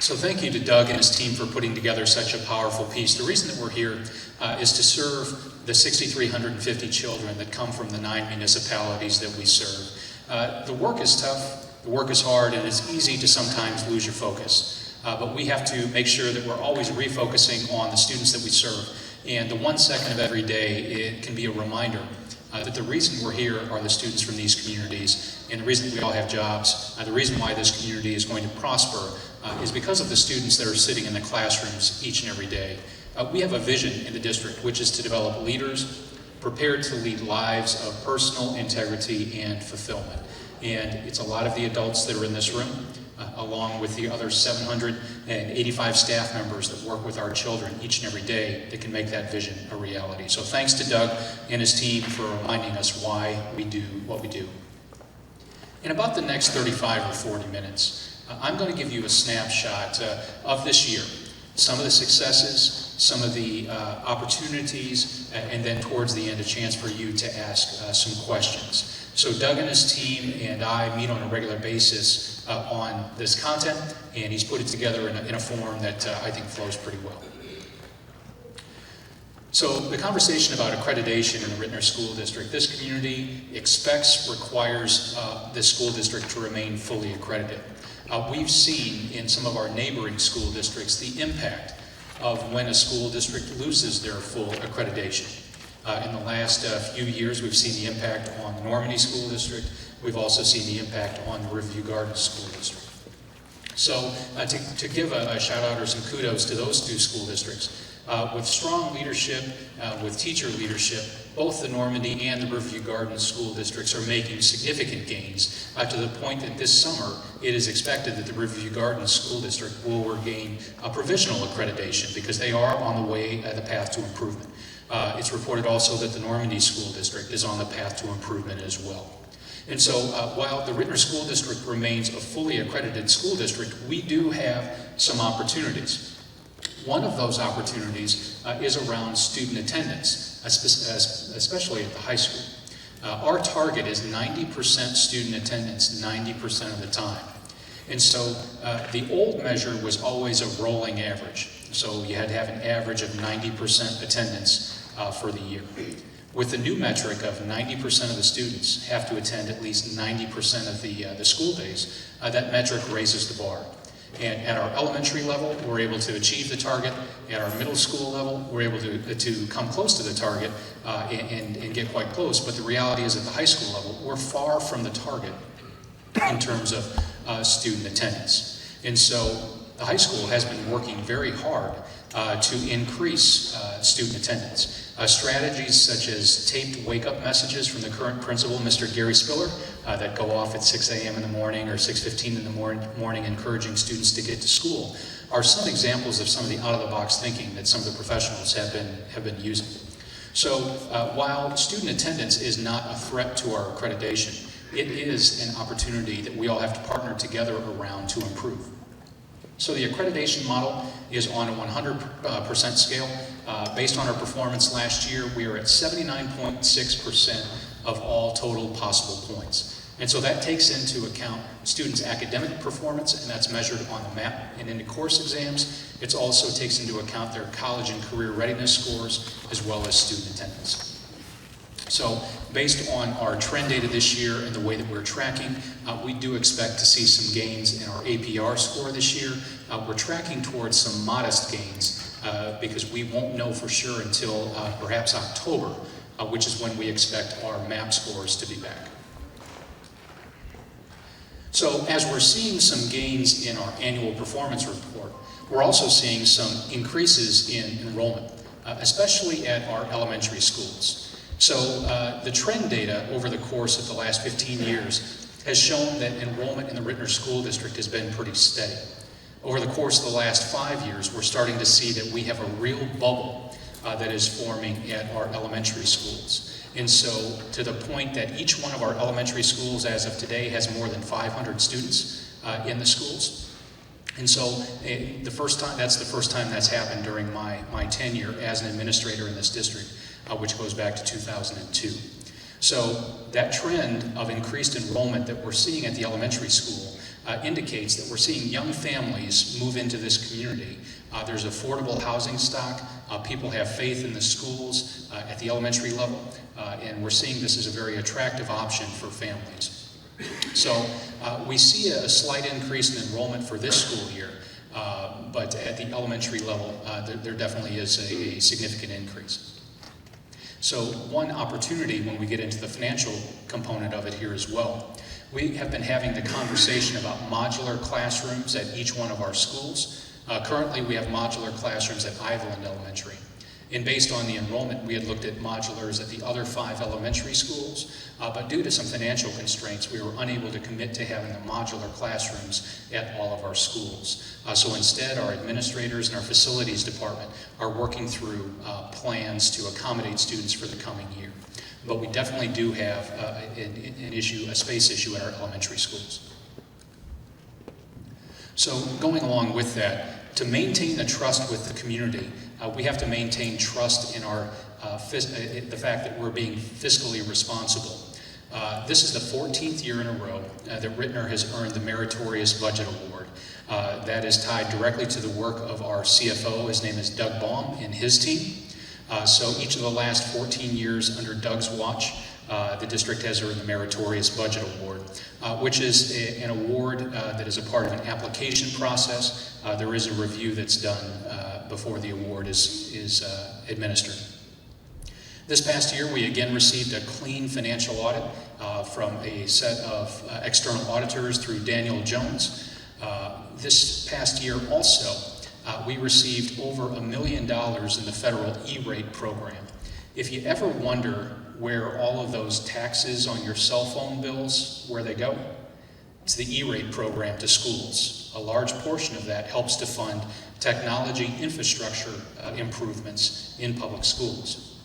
So thank you to Doug and his team for putting together such a powerful piece. The reason that we're here is to serve the 6,350 children that come from the 9 municipalities that we serve. The work is tough, the work is hard, and it's easy to sometimes lose your focus. But we have to make sure that we're always refocusing on the students that we serve. And the 1 second of every day, it can be a reminder that the reason we're here are the students from these communities, and the reason we all have jobs, the reason why this community is going to prosper is because of the students that are sitting in the classrooms each and every day. We have a vision in the district, which is to develop leaders prepared to lead lives of personal integrity and fulfillment. And it's a lot of the adults that are in this room, along with the other 785 staff members that work with our children each and every day that can make that vision a reality. So thanks to Doug and his team for reminding us why we do what we do. In about the next 35 or 40 minutes, I'm going to give you a snapshot of this year. Some of the successes, some of the opportunities, and then towards the end a chance for you to ask some questions. So Doug and his team and I meet on a regular basis on this content, and he's put it together in a form that I think flows pretty well. So the conversation about accreditation in the Ritenour School District, this community expects, requires this school district to remain fully accredited. We've seen in some of our neighboring school districts the impact of when a school district loses their full accreditation. In the last few years, we've seen the impact on the Normandy School District. We've also seen the impact on the Riverview Gardens School District. So to give a shout out or some kudos to those two school districts, with strong leadership, with teacher leadership, both the Normandy and the Riverview Gardens school districts are making significant gains to the point that this summer it is expected that the Riverview Gardens school district will regain a provisional accreditation because they are on the way, the path to improvement. It's reported also that the Normandy School District is on the path to improvement as well. And so while the Ritenour School District remains a fully accredited school district, we do have some opportunities. One of those opportunities is around student attendance, especially at the high school. Our target is 90% student attendance 90% of the time. And so the old measure was always a rolling average. So you had to have an average of 90% attendance for the year. With the new metric of 90% of the students have to attend at least 90% of the school days, that metric raises the bar. And at our elementary level, we're able to achieve the target. At our middle school level, we're able to come close to the target and get quite close. But the reality is at the high school level, we're far from the target in terms of student attendance. And so the high school has been working very hard to increase student attendance. Strategies such as taped wake-up messages from the current principal, Mr. Gary Spiller, that go off at 6 a.m. in the morning or 6:15 in the morning, encouraging students to get to school, are some examples of some of the out-of-the-box thinking that some of the professionals have been using. So while student attendance is not a threat to our accreditation, it is an opportunity that we all have to partner together around to improve. So the accreditation model is on a 100% scale. Based on our performance last year, we are at 79.6% of all total possible points. And so that takes into account students' academic performance, and that's measured on the MAP and into course exams. It also takes into account their college and career readiness scores, as well as student attendance. So based on our trend data this year and the way that we're tracking, we do expect to see some gains in our APR score this year. We're tracking towards some modest gains because we won't know for sure until perhaps October, which is when we expect our MAP scores to be back. So as we're seeing some gains in our annual performance report, we're also seeing some increases in enrollment, especially at our elementary schools. So the trend data over the course of the last 15 years has shown that enrollment in the Ritenour School District has been pretty steady. Over the course of the last 5 years, we're starting to see that we have a real bubble that is forming at our elementary schools. And so to the point that each one of our elementary schools as of today has more than 500 students in the schools. And so that's the first time that's happened during my tenure as an administrator in this district, which goes back to 2002. So that trend of increased enrollment that we're seeing at the elementary school indicates that we're seeing young families move into this community. There's affordable housing stock. People have faith in the schools at the elementary level, and we're seeing this as a very attractive option for families. So we see a slight increase in enrollment for this school year, but at the elementary level, there definitely is a significant increase. So one opportunity when we get into the financial component of it here as well, we have been having the conversation about modular classrooms at each one of our schools. Currently, we have modular classrooms at Iveland Elementary. And based on the enrollment, we had looked at modulars at the other 5 elementary schools, but due to some financial constraints, we were unable to commit to having the modular classrooms at all of our schools. So instead, our administrators and our facilities department are working through plans to accommodate students for the coming year. But we definitely do have a space issue at our elementary schools. So going along with that, to maintain the trust with the community, we have to maintain trust in our the fact that we're being fiscally responsible. This is the 14th year in a row that Ritenour has earned the Meritorious Budget Award. That is tied directly to the work of our CFO. His name is Doug Baum and his team. So each of the last 14 years under Doug's watch, the district has earned the Meritorious Budget Award, which is an award that is a part of an application process. There is a review that's done before the award is administered. This past year, we again received a clean financial audit from a set of external auditors through Daniel Jones. This past year also, we received over $1 million in the federal E-rate program. If you ever wonder where all of those taxes on your cell phone bills, where they go, it's the E-rate program to schools. A large portion of that helps to fund technology infrastructure improvements in public schools.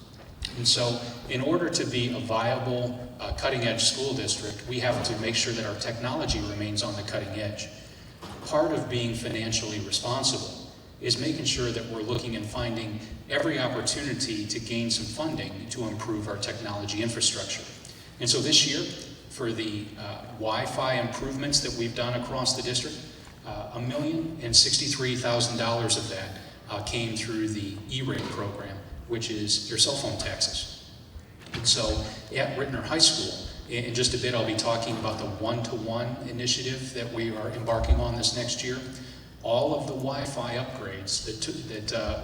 And so in order to be a viable cutting-edge school district, we have to make sure that our technology remains on the cutting edge. Part of being financially responsible is making sure that we're looking and finding every opportunity to gain some funding to improve our technology infrastructure. And so this year, for the Wi-Fi improvements that we've done across the district, $1,063,000 of that came through the E-rate program, which is your cell phone taxes. And so at Ritenour High School, in just a bit I'll be talking about the one-to-one initiative that we are embarking on this next year. All of the Wi-Fi upgrades that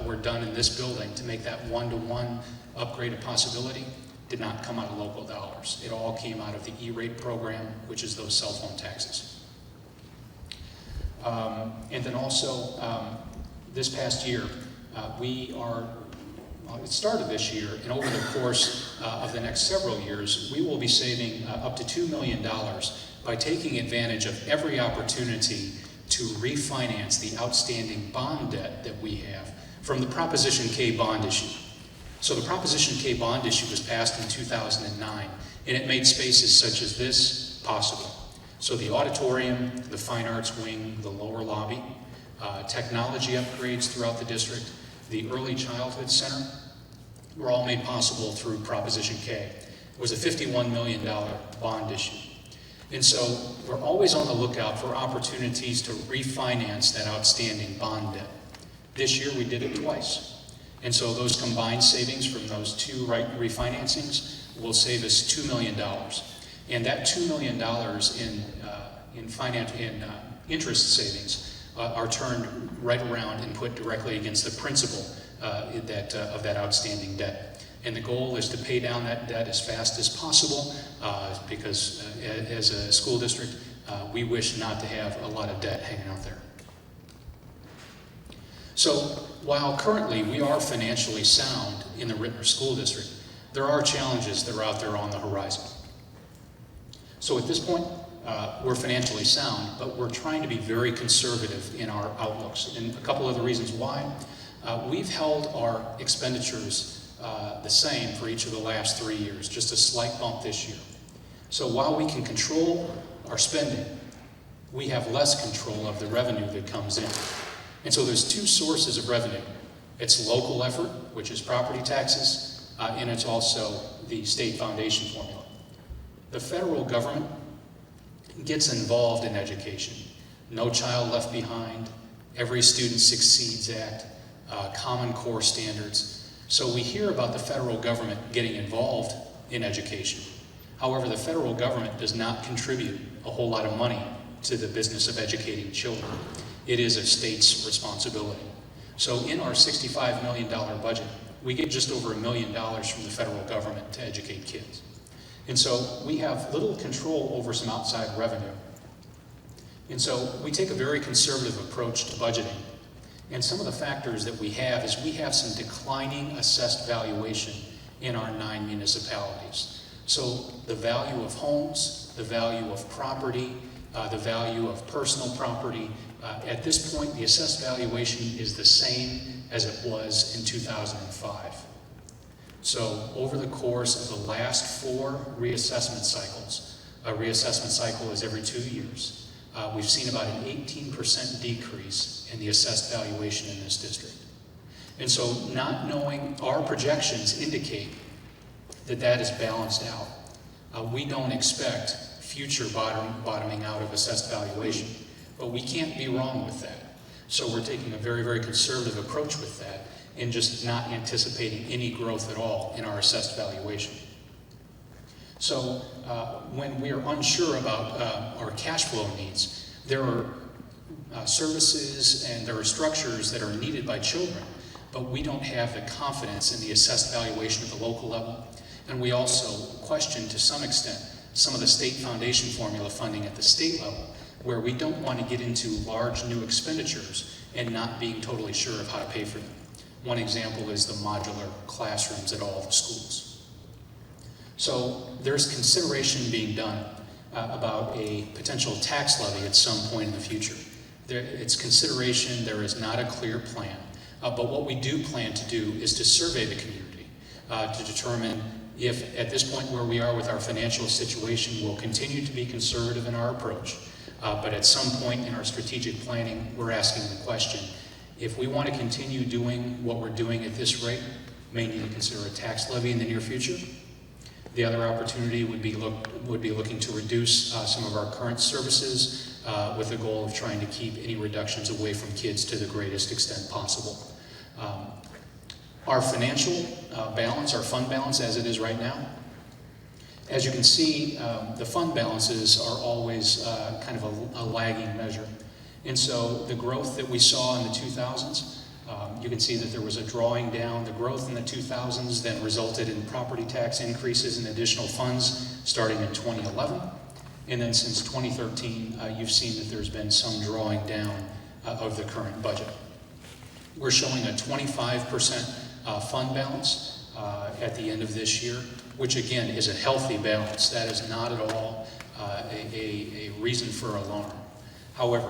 were done in this building to make that one-to-one upgrade a possibility did not come out of local dollars. It all came out of the E-rate program, which is those cell phone taxes. And then also, this past year, it started this year, and over the course of the next several years, we will be saving up to $2 million by taking advantage of every opportunity to refinance the outstanding bond debt that we have from the Proposition K bond issue. So the Proposition K bond issue was passed in 2009, and it made spaces such as this possible. So the auditorium, the fine arts wing, the lower lobby, technology upgrades throughout the district, the early childhood center were all made possible through Proposition K. It was a $51 million bond issue. And so we're always on the lookout for opportunities to refinance that outstanding bond debt. This year we did it twice. And so those combined savings from those two refinancings will save us $2 million. And that $2 million in interest savings are turned right around and put directly against the principal of that outstanding debt. And the goal is to pay down that debt as fast as possible because as a school district, we wish not to have a lot of debt hanging out there. So while currently we are financially sound in the Ritenour School District, there are challenges that are out there on the horizon. So at this point, we're financially sound, but we're trying to be very conservative in our outlooks. And a couple of the reasons why. We've held our expenditures the same for each of the last 3 years, just a slight bump this year. So while we can control our spending, we have less control of the revenue that comes in. And so there's two sources of revenue. It's local effort, which is property taxes, and it's also the state foundation formula. The federal government gets involved in education. No Child Left Behind, Every Student Succeeds Act, Common Core standards. So we hear about the federal government getting involved in education. However, the federal government does not contribute a whole lot of money to the business of educating children. It is a state's responsibility. So in our $65 million budget, we get just over $1 million from the federal government to educate kids. And so we have little control over some outside revenue. And so we take a very conservative approach to budgeting. And some of the factors that we have is we have some declining assessed valuation in our 9 municipalities. So the value of homes, the value of property, the value of personal property, at this point the assessed valuation is the same as it was in 2005. So over the course of the last 4 reassessment cycles, a reassessment cycle is every 2 years, we've seen about an 18% decrease in the assessed valuation in this district. And so not knowing, our projections indicate that that is balanced out. We don't expect future bottoming out of assessed valuation, but we can't be wrong with that. So we're taking a very, very conservative approach with that and just not anticipating any growth at all in our assessed valuation. So when we are unsure about our cash flow needs, there are services and there are structures that are needed by children, but we don't have the confidence in the assessed valuation at the local level. And we also question, to some extent, some of the state foundation formula funding at the state level, where we don't want to get into large new expenditures and not being totally sure of how to pay for them. One example is the modular classrooms at all the schools. So there's consideration being done about a potential tax levy at some point in the future. It's consideration, there is not a clear plan. But what we do plan to do is to survey the community to determine if, at this point where we are with our financial situation, we'll continue to be conservative in our approach. But at some point in our strategic planning, we're asking the question, if we want to continue doing what we're doing at this rate, may need to consider a tax levy in the near future. The other opportunity would be looking to reduce some of our current services with the goal of trying to keep any reductions away from kids to the greatest extent possible. Our financial balance, our fund balance as it is right now, as you can see, the fund balances are always kind of a lagging measure. And so the growth that we saw in the 2000s, you can see that there was a drawing down. The growth in the 2000s then resulted in property tax increases and additional funds starting in 2011. And then since 2013, you've seen that there's been some drawing down of the current budget. We're showing a 25% fund balance at the end of this year, which again is a healthy balance. That is not at all a reason for alarm. However,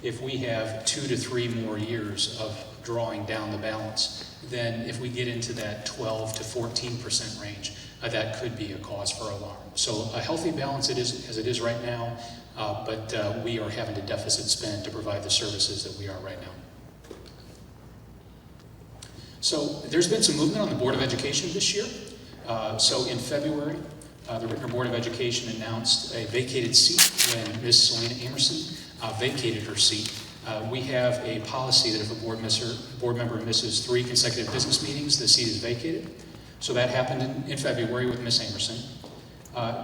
if we have 2 to 3 more years of drawing down the balance, then if we get into that 12 to 14% range, that could be a cause for alarm. So a healthy balance it is, as it is right now, but we are having to deficit spend to provide the services that we are right now. So there's been some movement on the Board of Education this year. So in February, the Ritenour Board of Education announced a vacated seat when Ms. Selena Amerson vacated her seat. We have a policy that if a board member misses 3 consecutive business meetings, the seat is vacated. So that happened in February with Ms. Amerson.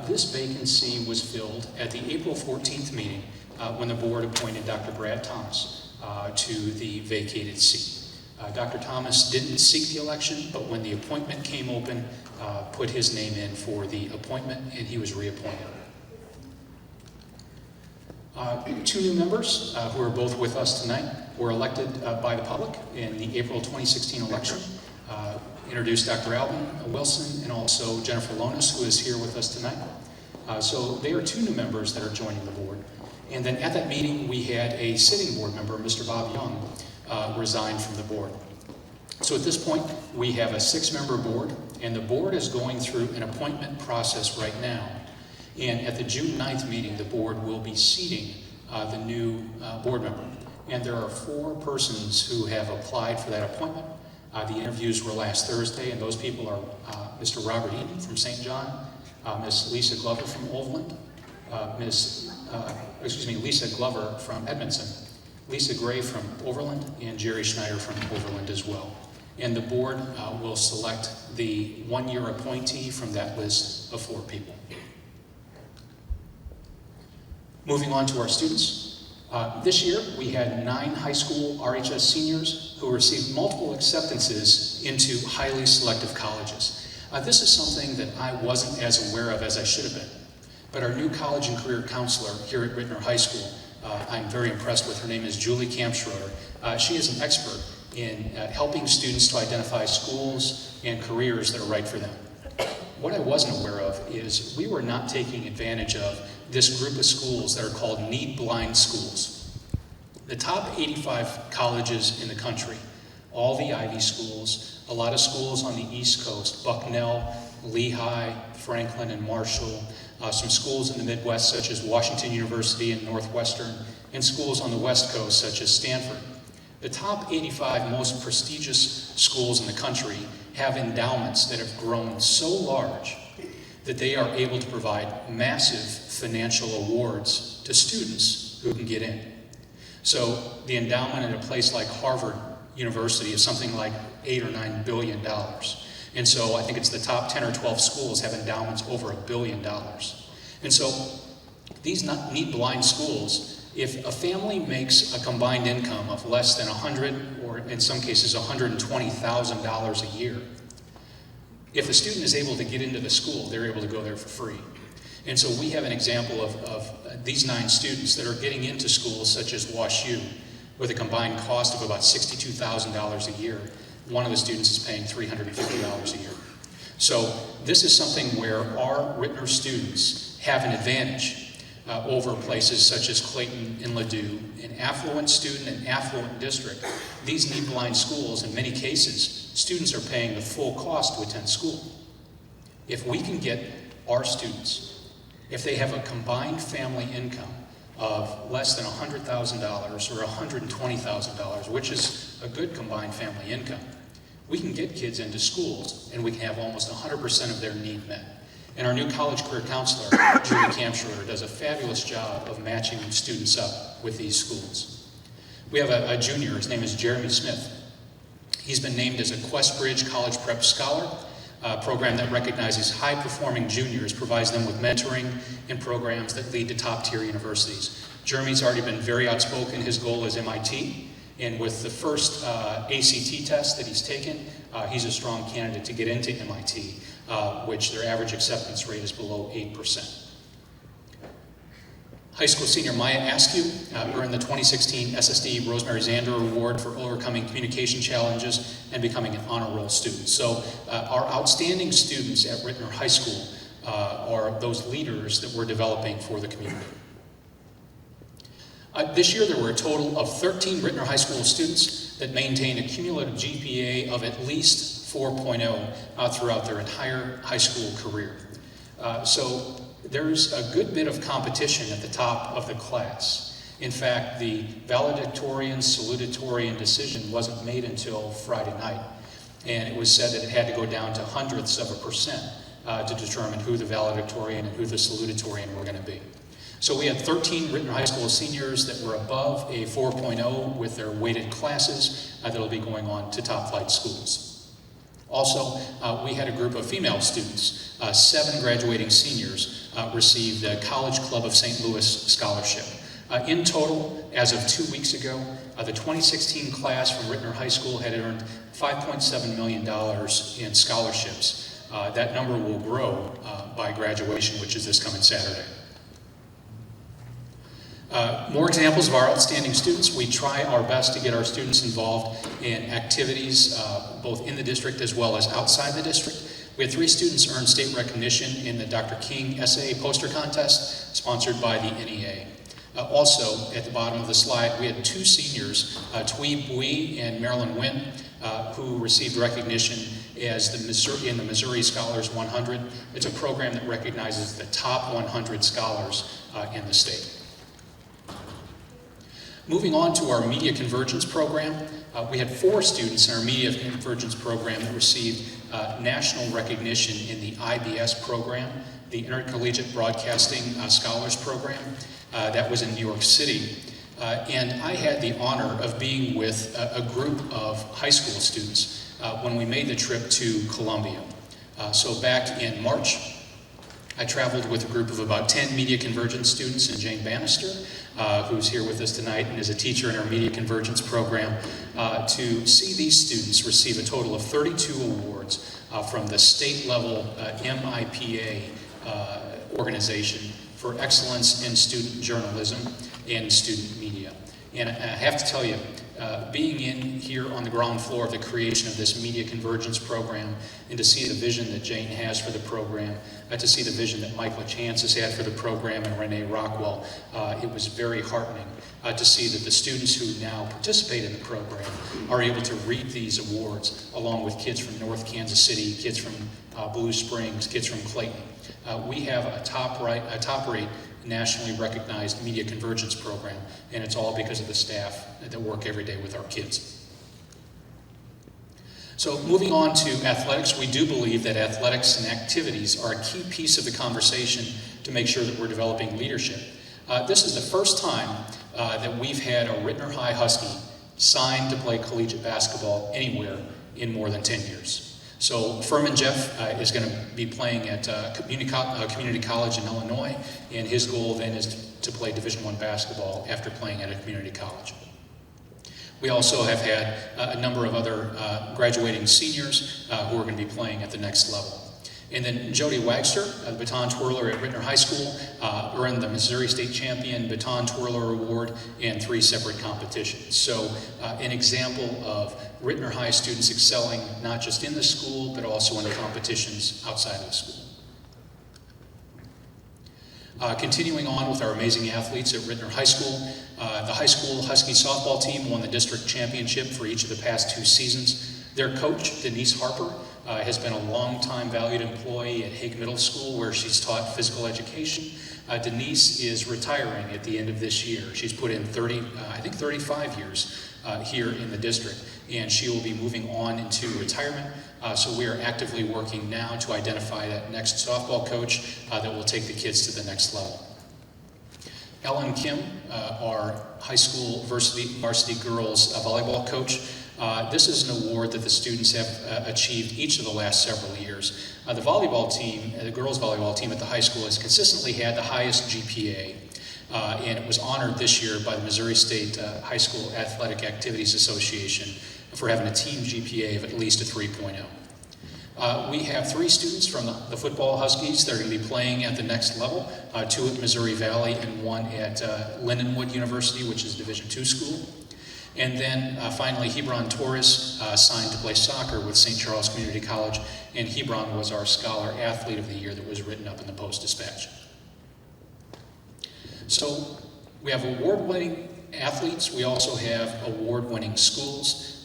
This vacancy was filled at the April 14th meeting when the board appointed Dr. Brad Thomas to the vacated seat. Dr. Thomas didn't seek the election, but when the appointment came open, put his name in for the appointment, and he was reappointed. 2 new members who are both with us tonight were elected by the public in the April 2016 election. Introduced Dr. Alvin Wilson and also Jennifer Lonis, who is here with us tonight. So they are 2 new members that are joining the board. And then at that meeting, we had a sitting board member, Mr. Bob Young, resign from the board. So at this point, we have a 6-member board, and the board is going through an appointment process right now. And at the June 9th meeting, the board will be seating the new board member. And there are 4 persons who have applied for that appointment. The interviews were last Thursday, and those people are Mr. Robert Eaton from St. John, Ms. Lisa Glover from Overland, Ms. Lisa Glover from Edmondson, Lisa Gray from Overland, and Jerry Schneider from Overland as well. And the board will select the one-year appointee from that list of 4 people. Moving on to our students. This year, we had 9 high school RHS seniors who received multiple acceptances into highly selective colleges. This is something that I wasn't as aware of as I should have been. But our new college and career counselor here at Ritenour High School, I'm very impressed with. Her name is Julie Kampschroeder. She is an expert in helping students to identify schools and careers that are right for them. What I wasn't aware of is we were not taking advantage of this group of schools that are called need-blind schools. The top 85 colleges in the country, all the Ivy schools, a lot of schools on the East Coast, Bucknell, Lehigh, Franklin, and Marshall, some schools in the Midwest such as Washington University and Northwestern, and schools on the West Coast such as Stanford. The top 85 most prestigious schools in the country have endowments that have grown so large that they are able to provide massive financial awards to students who can get in. So the endowment at a place like Harvard University is something like $8 or $9 billion. And so I think it's the top 10 or 12 schools have endowments over $1 billion. And so these need-blind schools, if a family makes a combined income of less than $100,000 or in some cases $120,000 a year, if the student is able to get into the school, they're able to go there for free. And so we have an example of these 9 students that are getting into schools such as WashU with a combined cost of about $62,000 a year. One of the students is paying $350 a year. So this is something where our Ritenour students have an advantage over places such as Clayton and Ladue, an affluent student and affluent district. These need-blind schools, in many cases, students are paying the full cost to attend school. If we can get our students, if they have a combined family income of less than $100,000 or $120,000, which is a good combined family income, we can get kids into schools and we can have almost 100% of their need met. And our new college career counselor, Julie Kampschroeder, does a fabulous job of matching students up with these schools. We have a junior, his name is Jeremy Smith. He's been named as a Questbridge College Prep Scholar, a program that recognizes high-performing juniors, provides them with mentoring and programs that lead to top-tier universities. Jeremy's already been very outspoken. His goal is MIT, and with the first ACT test that he's taken, he's a strong candidate to get into MIT, which their average acceptance rate is below 8%. High school senior Maya Askew earned the 2016 SSD Rosemary Zander Award for overcoming communication challenges and becoming an honor roll student. So our outstanding students at Ritenour High School are those leaders that we're developing for the community. This year there were a total of 13 Ritenour High School students that maintained a cumulative GPA of at least 4.0 throughout their entire high school career. So there's a good bit of competition at the top of the class. In fact, the valedictorian, salutatorian decision wasn't made until Friday night. And it was said that it had to go down to hundredths of a percent to determine who the valedictorian and who the salutatorian were going to be. So we had 13 Ritenour High School seniors that were above a 4.0 with their weighted classes that will be going on to top flight schools. Also, we had a group of female students, 7 graduating seniors received the College Club of St. Louis scholarship. In total, as of 2 weeks ago, the 2016 class from Ritenour High School had earned $5.7 million in scholarships. That number will grow by graduation, which is this coming Saturday. More examples of our outstanding students. We try our best to get our students involved in activities both in the district as well as outside the district. We had 3 students earn state recognition in the Dr. King Essay Poster Contest sponsored by the NEA. Also, at the bottom of the slide, we had 2 seniors, Twee Bui and Marilyn Nguyen, who received recognition as in the Missouri Scholars 100. It's a program that recognizes the top 100 scholars in the state. Moving on to our Media Convergence program, We had 4 students in our Media Convergence program that received national recognition in the IBS program, the Intercollegiate Broadcasting Scholars Program. That was in New York City. And I had the honor of being with a group of high school students when we made the trip to Columbia. So back in March, I traveled with a group of about 10 Media Convergence students and Jane Bannister, who's here with us tonight and is a teacher in our Media Convergence program, to see these students receive a total of 32 awards from the state-level MIPA organization for excellence in student journalism and student media. And I have to tell you, being in here on the ground floor of the creation of this Media Convergence program, and to see the vision that Jane has for the program, to see the vision that Mike LaChance has had for the program and Renee Rockwell, it was very heartening to see that the students who now participate in the program are able to reap these awards along with kids from North Kansas City, kids from Blue Springs, kids from Clayton. We have a top-rate nationally recognized Media Convergence program, and it's all because of the staff that work every day with our kids. So moving on to athletics, we do believe that athletics and activities are a key piece of the conversation to make sure that we're developing leadership. This is the first time that we've had a Ritenour High Husky signed to play collegiate basketball anywhere in more than 10 years. So Furman Jeff is going to be playing at community college in Illinois, and his goal then is to play Division I basketball after playing at a community college. We also have had a number of other graduating seniors who are going to be playing at the next level. And then Jody Wagster, the baton twirler at Ritenour High School, earned the Missouri State Champion Baton Twirler Award in 3 separate competitions. So an example of Ritenour High students excelling not just in the school, but also in competitions outside of the school. Continuing on with our amazing athletes at Ritenour High School, the high school Husky softball team won the district championship for each of the past 2 seasons. Their coach, Denise Harper, has been a long-time valued employee at Hague Middle School, where she's taught physical education. Denise is retiring at the end of this year. She's put in 35 years here in the district, and she will be moving on into retirement. So we are actively working now to identify that next softball coach that will take the kids to the next level. Ellen Kim, our high school varsity girls volleyball coach. This is an award that the students have achieved each of the last several years. The volleyball team, the girls volleyball team at the high school, has consistently had the highest GPA, and it was honored this year by the Missouri State High School Athletic Activities Association for having a team GPA of at least a 3.0. We have 3 students from the football Huskies that are going to be playing at the next level, 2 at Missouri Valley and 1 at Lindenwood University, which is a Division II school. And then finally, Hebron Torres signed to play soccer with St. Charles Community College, and Hebron was our Scholar Athlete of the Year that was written up in the Post-Dispatch. So we have award-winning athletes. We also have award-winning schools.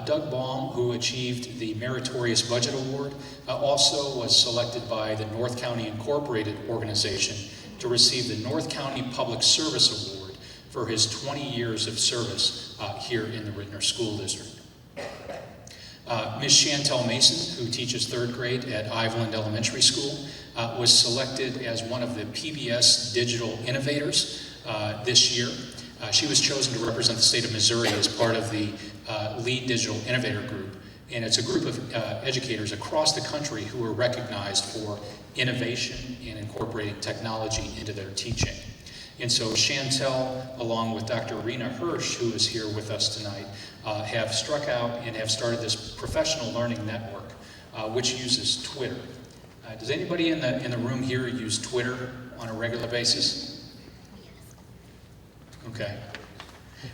Doug Baum, who achieved the Meritorious Budget Award, also was selected by the North County Incorporated organization to receive the North County Public Service Award for his 20 years of service here in the Ritenour School District. Ms. Chantel Mason, who teaches 3rd grade at Iveland Elementary School, was selected as one of the PBS Digital Innovators this year. She was chosen to represent the state of Missouri as part of the Lead Digital Innovator Group, and it's a group of educators across the country who are recognized for innovation and incorporating technology into their teaching. And so Chantel, along with Dr. Rena Hirsch, who is here with us tonight, have struck out and have started this professional learning network, which uses Twitter. Does anybody in the room here use Twitter on a regular basis? Okay.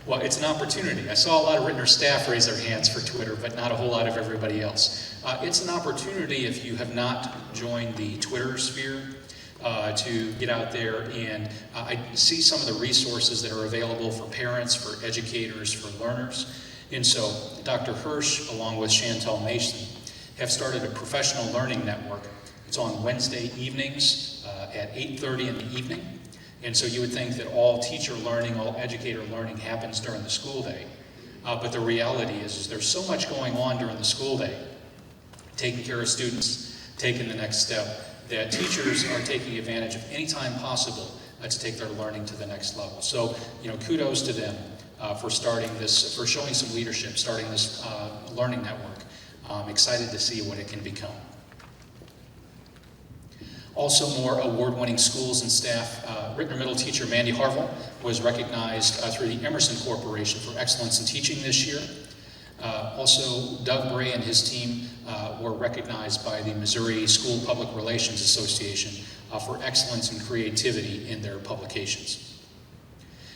Well, it's an opportunity. I saw a lot of Ritenour staff raise their hands for Twitter, but not a whole lot of everybody else. It's an opportunity, if you have not joined the Twitter sphere, to get out there and I see some of the resources that are available for parents, for educators, for learners. And so Dr. Hirsch, along with Chantel Mason, have started a professional learning network. It's on Wednesday evenings at 8:30 in the evening. And so you would think that all teacher learning, all educator learning happens during the school day. but the reality is there's so much going on during the school day, taking care of students, taking the next step, that teachers are taking advantage of any time possible to take their learning to the next level. So, kudos to them for starting this, for showing some leadership, starting this learning network. I'm excited to see what it can become. Also, more award-winning schools and staff. Ritenour Middle teacher Mandy Harville was recognized through the Emerson Corporation for excellence in teaching this year. Also, Doug Bray and his team were recognized by the Missouri School Public Relations Association for excellence and creativity in their publications.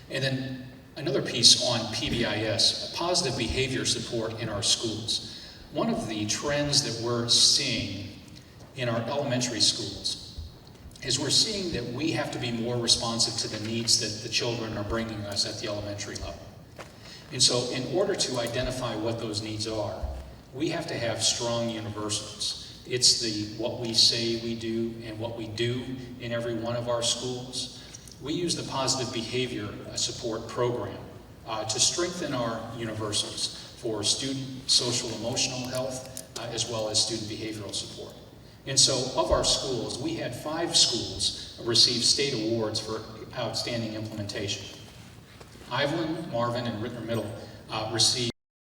And then another piece on PBIS, positive behavior support in our schools. One of the trends that we're seeing in our elementary schools is we're seeing that we have to be more responsive to the needs that the children are bringing us at the elementary level. And so in order to identify what those needs are, we have to have strong universals. It's what we say we do and what we do in every one of our schools. We use the positive behavior support program to strengthen our universals for student social emotional health as well as student behavioral support. And so of our schools, we had 5 schools receive state awards for outstanding implementation. Iveland, Marvin, and Ritenour Middle received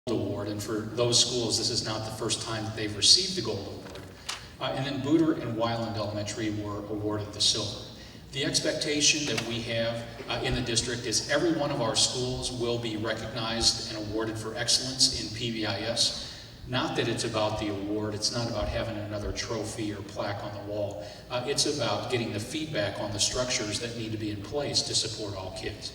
the gold award, and for those schools, this is not the first time that they've received the gold award. And then Booter and Weiland Elementary were awarded the silver. The expectation that we have in the district is every one of our schools will be recognized and awarded for excellence in PBIS. Not that it's about the award, it's not about having another trophy or plaque on the wall. It's about getting the feedback on the structures that need to be in place to support all kids.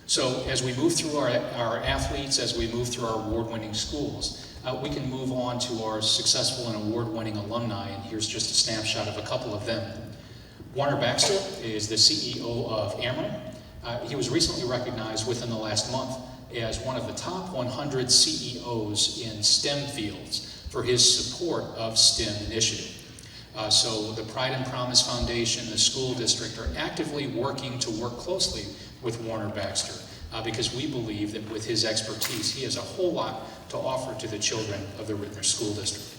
So as we move through our athletes, as we move through our award-winning schools, we can move on to our successful and award-winning alumni, and here's just a snapshot of a couple of them. Warner Baxter is the CEO of Ameren. He was recently recognized within the last month as one of the top 100 CEOs in STEM fields for his support of STEM initiative. So the Pride and Promise Foundation, the school district are actively working to work closely with Warner Baxter because we believe that with his expertise, he has a whole lot to offer to the children of the Ritenour School District.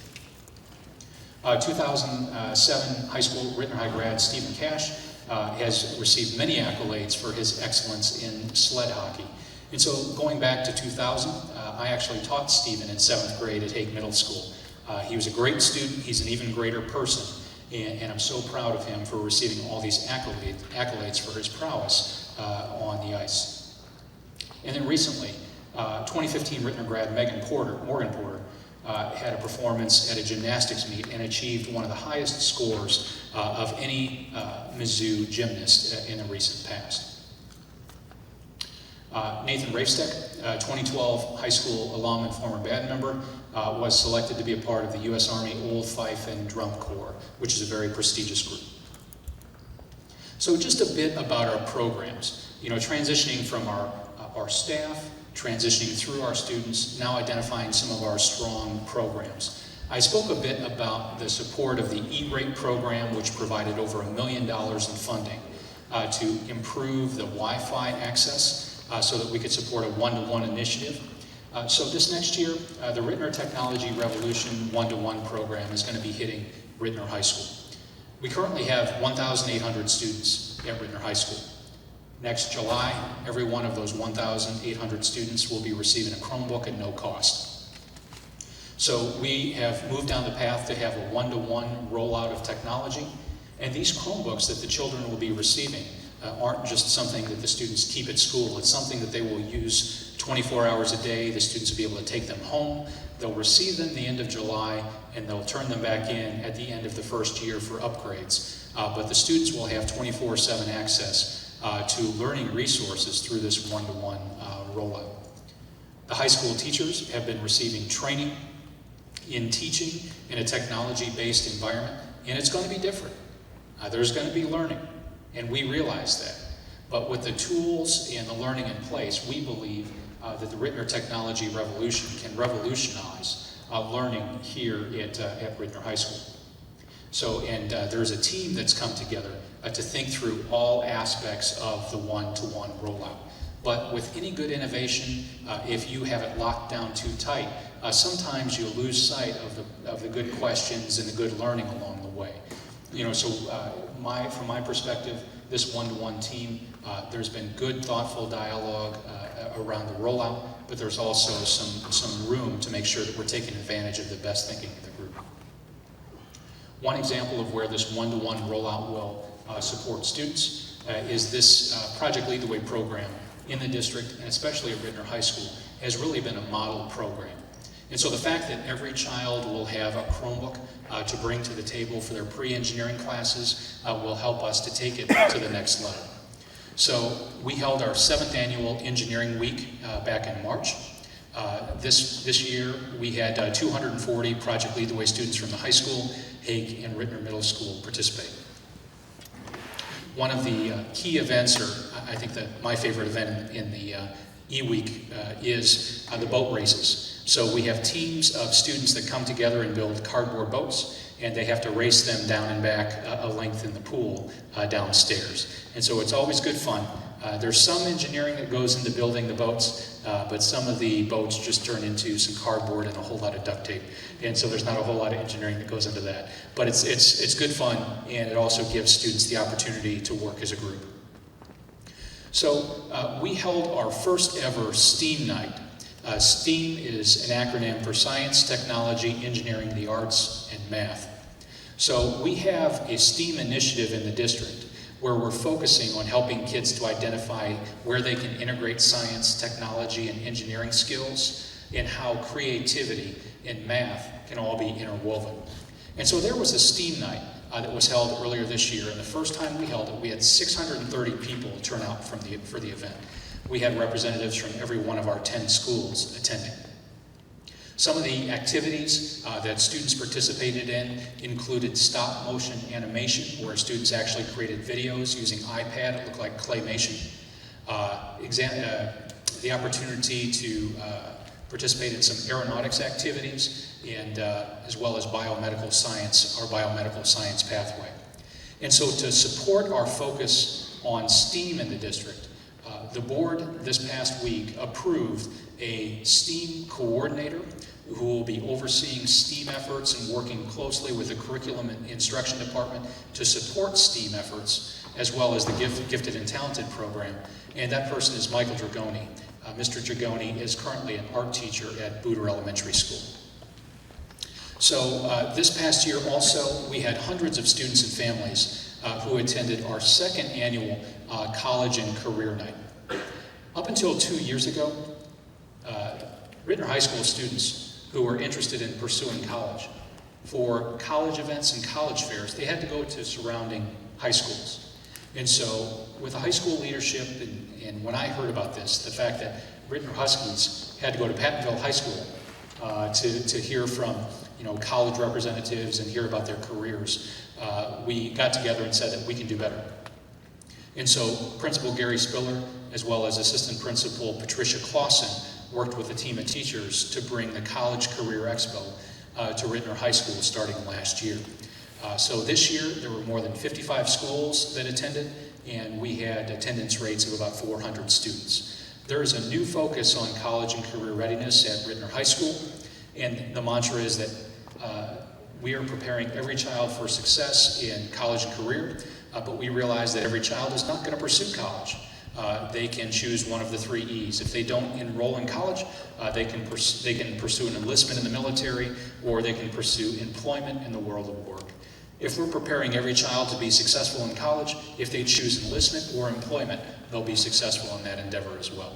2007 high school Ritenour High grad Stephen Cash has received many accolades for his excellence in sled hockey. And so going back to 2000, I actually taught Stephen in 7th grade at Hague Middle School. He was a great student, he's an even greater person, and I'm so proud of him for receiving all these accolades for his prowess on the ice. And then recently, 2015 Ritenour grad Morgan Porter had a performance at a gymnastics meet and achieved one of the highest scores of any Mizzou gymnast in the recent past. Nathan Rafsteck, 2012 high school alum and former band member, was selected to be a part of the U.S. Army Old Fife and Drum Corps, which is a very prestigious group. So just a bit about our programs. Transitioning from our staff, transitioning through our students, now identifying some of our strong programs. I spoke a bit about the support of the E-Rate program, which provided over $1 million in funding to improve the Wi-Fi access so that we could support a one-to-one initiative. So this next year, the Ritenour Technology Revolution one-to-one program is going to be hitting Ritenour High School. We currently have 1,800 students at Ritenour High School. Next July, every one of those 1,800 students will be receiving a Chromebook at no cost. So we have moved down the path to have a one-to-one rollout of technology, and these Chromebooks that the children will be receiving aren't just something that the students keep at school. It's something that they will use 24 hours a day. The students will be able to take them home. They'll receive them the end of July, and they'll turn them back in at the end of the first year for upgrades. But the students will have 24/7 access to learning resources through this one-to-one rollout. The high school teachers have been receiving training in teaching in a technology-based environment, and it's going to be different. There's going to be learning, and we realize that. But with the tools and the learning in place, we believe that the Ritenour Technology Revolution can revolutionize learning here at Ritenour High School. So, and there's a team that's come together to think through all aspects of the one-to-one rollout. But with any good innovation, if you have it locked down too tight, sometimes you lose sight of the good questions and the good learning along the way. So from my perspective, this one-to-one team, there's been good, thoughtful dialogue around the rollout, but there's also some room to make sure that we're taking advantage of the best thinking of the group. One example of where this one-to-one rollout will support students is this Project Lead the Way program in the district, and especially at Ritenour High School, has really been a model program. And so the fact that every child will have a Chromebook to bring to the table for their pre-engineering classes will help us to take it to the next level. So we held our 7th annual Engineering Week back in March. This year we had 240 Project Lead the Way students from the high school, Hague, and Ritenour Middle School participate. One of the key events, or I think that my favorite event in the E-Week is the boat races. So we have teams of students that come together and build cardboard boats, and they have to race them down and back a length in the pool downstairs. And so it's always good fun. There's some engineering that goes into building the boats, but some of the boats just turn into some cardboard and a whole lot of duct tape. And so there's not a whole lot of engineering that goes into that. But it's good fun, and it also gives students the opportunity to work as a group. So we held our first ever STEAM night. STEAM is an acronym for Science, Technology, Engineering, the Arts, and Math. So we have a STEAM initiative in the district where we're focusing on helping kids to identify where they can integrate science, technology, and engineering skills, and how creativity and math can all be interwoven. And so there was a STEAM night that was held earlier this year, and the first time we held it, we had 630 people turn out for the event. We had representatives from every one of our 10 schools attending. Some of the activities that students participated in included stop motion animation, where students actually created videos using iPad. It looked like claymation. The opportunity to participate in some aeronautics activities, and as well as biomedical science, our biomedical science pathway. And so to support our focus on STEAM in the district, the board this past week approved a STEAM coordinator who will be overseeing STEAM efforts and working closely with the curriculum and instruction department to support STEAM efforts, as well as the Gifted and Talented program. And that person is Michael Dragoni. Mr. Dragoni is currently an art teacher at Booter Elementary School. So this past year also, we had hundreds of students and families who attended our 2nd annual College and Career Night. Up until 2 years ago, Ritenour High School students who were interested in pursuing college, for college events and college fairs, they had to go to surrounding high schools. And so with the high school leadership, and when I heard about this, the fact that Ritenour Huskies had to go to Pattonville High School to hear from college representatives and hear about their careers, we got together and said that we can do better. And so Principal Gary Spiller, as well as Assistant Principal Patricia Clausen, worked with a team of teachers to bring the College Career Expo to Ritenour High School starting last year. So this year there were more than 55 schools that attended, and we had attendance rates of about 400 students. There is a new focus on college and career readiness at Ritenour High School, and the mantra is that we are preparing every child for success in college and career, but we realize that every child is not going to pursue college. They can choose one of the 3 E's. If they don't enroll in college, they can pursue an enlistment in the military, or they can pursue employment in the world of work. If we're preparing every child to be successful in college, if they choose enlistment or employment, they'll be successful in that endeavor as well.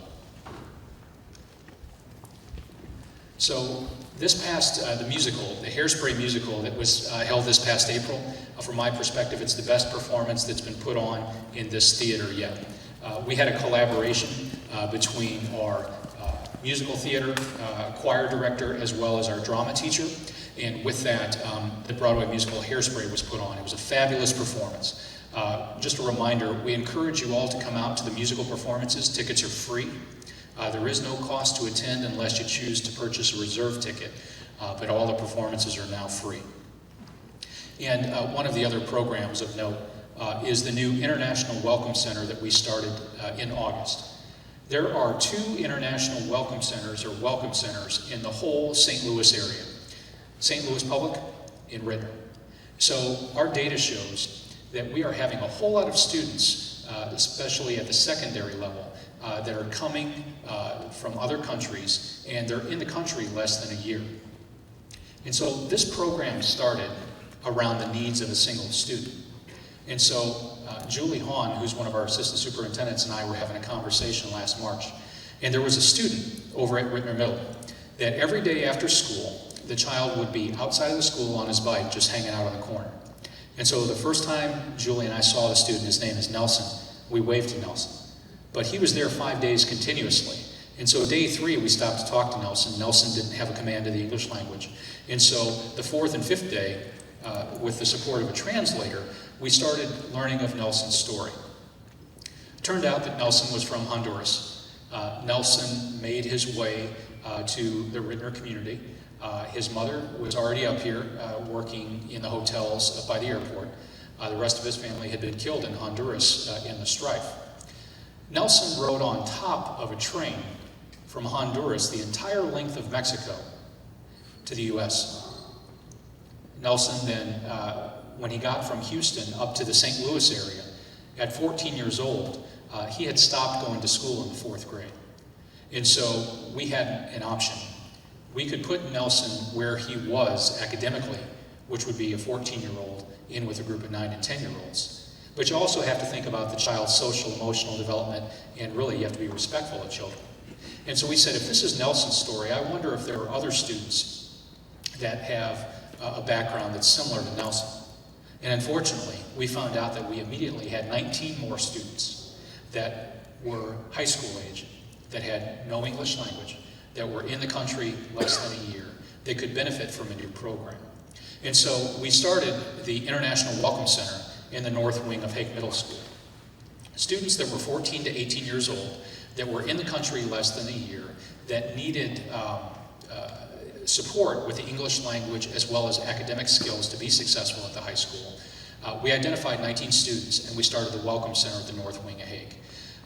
So this past, the musical, the Hairspray musical that was held this past April, from my perspective, it's the best performance that's been put on in this theater yet. We had a collaboration between our musical theater choir director as well as our drama teacher, and with that, the Broadway musical Hairspray was put on. It was a fabulous performance. Just a reminder, we encourage you all to come out to the musical performances. Tickets are free. There is no cost to attend unless you choose to purchase a reserve ticket, but all the performances are now free. And one of the other programs of note is the new International Welcome Center that we started in August. There are 2 international welcome centers in the whole St. Louis area. St. Louis Public and Ritenour. So our data shows that we are having a whole lot of students, especially at the secondary level, that are coming from other countries, and they're in the country less than a year. And so this program started around the needs of a single student. And so Julie Hahn, who's one of our assistant superintendents, and I were having a conversation last March. And there was a student over at Ritenour Middle that every day after school, the child would be outside of the school on his bike, just hanging out on the corner. And so the first time Julie and I saw the student, his name is Nelson, we waved to Nelson. But he was there 5 days continuously. And so day 3, we stopped to talk to Nelson. Nelson didn't have a command of the English language. And so the 4th and 5th day, with the support of a translator, we started learning of Nelson's story. It turned out that Nelson was from Honduras. Nelson made his way to the Ritenour community. His mother was already up here working in the hotels up by the airport. The rest of his family had been killed in Honduras in the strife. Nelson rode on top of a train from Honduras the entire length of Mexico to the U.S. Nelson then, when he got from Houston up to the St. Louis area, at 14 years old, he had stopped going to school in the 4th grade. And so we had an option. We could put Nelson where he was academically, which would be a 14-year-old in with a group of 9 and 10-year-olds. But you also have to think about the child's social, emotional development, and really you have to be respectful of children. And so we said, if this is Nelson's story, I wonder if there are other students that have a background that's similar to Nelson. And unfortunately, we found out that we immediately had 19 more students that were high school age, that had no English language, that were in the country less than a year, that could benefit from a new program. And so we started the International Welcome Center in the north wing of Hake Middle School. Students that were 14 to 18 years old, that were in the country less than a year, that needed support with the English language as well as academic skills to be successful at the high school. We identified 19 students, and we started the Welcome Center at the north wing of Hake.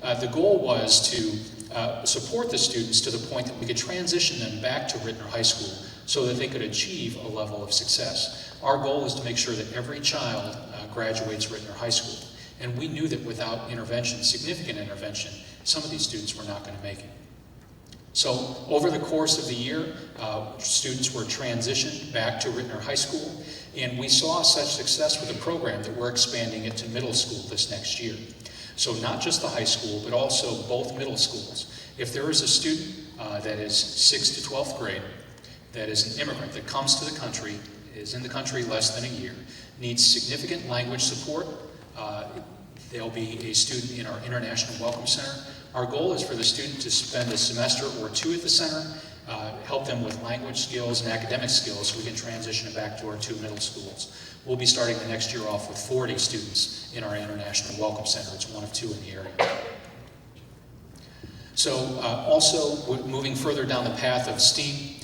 The goal was to support the students to the point that we could transition them back to Ritenour High School so that they could achieve a level of success. Our goal is to make sure that every child graduates Ritenour High School. And we knew that without intervention, significant intervention, some of these students were not going to make it. So over the course of the year, students were transitioned back to Ritenour High School, and we saw such success with the program that we're expanding it to middle school this next year. So not just the high school, but also both middle schools. If there is a student that is 6th to 12th grade, that is an immigrant that comes to the country, is in the country less than a year, needs significant language support, they'll be a student in our International Welcome Center. Our goal is for the student to spend a semester or 2 at the center, help them with language skills and academic skills so we can transition it back to our 2 middle schools. We'll be starting the next year off with 40 students in our International Welcome Center. It's 1 of 2 in the area. So also moving further down the path of STEAM,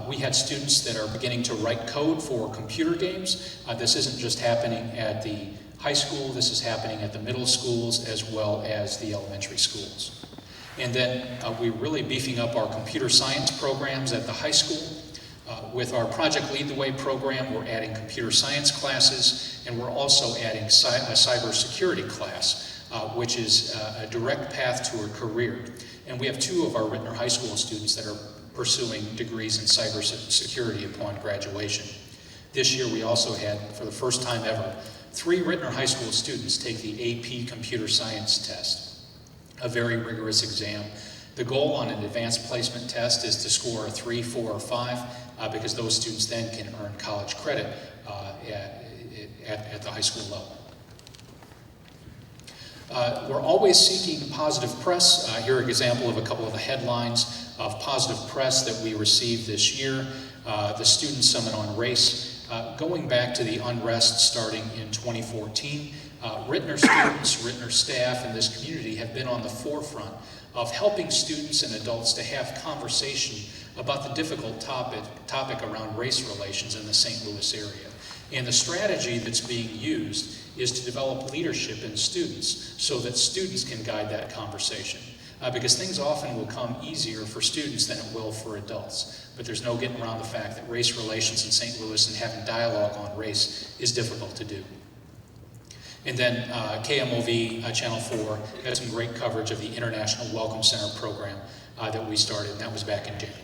we had students that are beginning to write code for computer games. This isn't just happening at the high school, this is happening at the middle schools as well as the elementary schools. And then we're really beefing up our computer science programs at the high school. With our Project Lead the Way program, we're adding computer science classes, and we're also adding a cybersecurity class, which is a direct path to a career. And we have 2 of our Ritenour High School students that are pursuing degrees in cybersecurity upon graduation. This year we also had, for the first time ever, 3 Ritenour High School students take the AP Computer Science test, a very rigorous exam. The goal on an advanced placement test is to score a 3, 4, or 5, because those students then can earn college credit at the high school level. We're always seeking positive press. Here are an example of a couple of the headlines of positive press that we received this year. The Student Summit on Race. Going back to the unrest starting in 2014, Ritenour students, Ritenour staff, and this community have been on the forefront of helping students and adults to have conversation about the difficult topic around race relations in the St. Louis area. And the strategy that's being used is to develop leadership in students so that students can guide that conversation. because things often will come easier for students than it will for adults. But there's no getting around the fact that race relations in St. Louis and having dialogue on race is difficult to do. And then KMOV Channel 4 had some great coverage of the International Welcome Center program that we started, and that was back in January.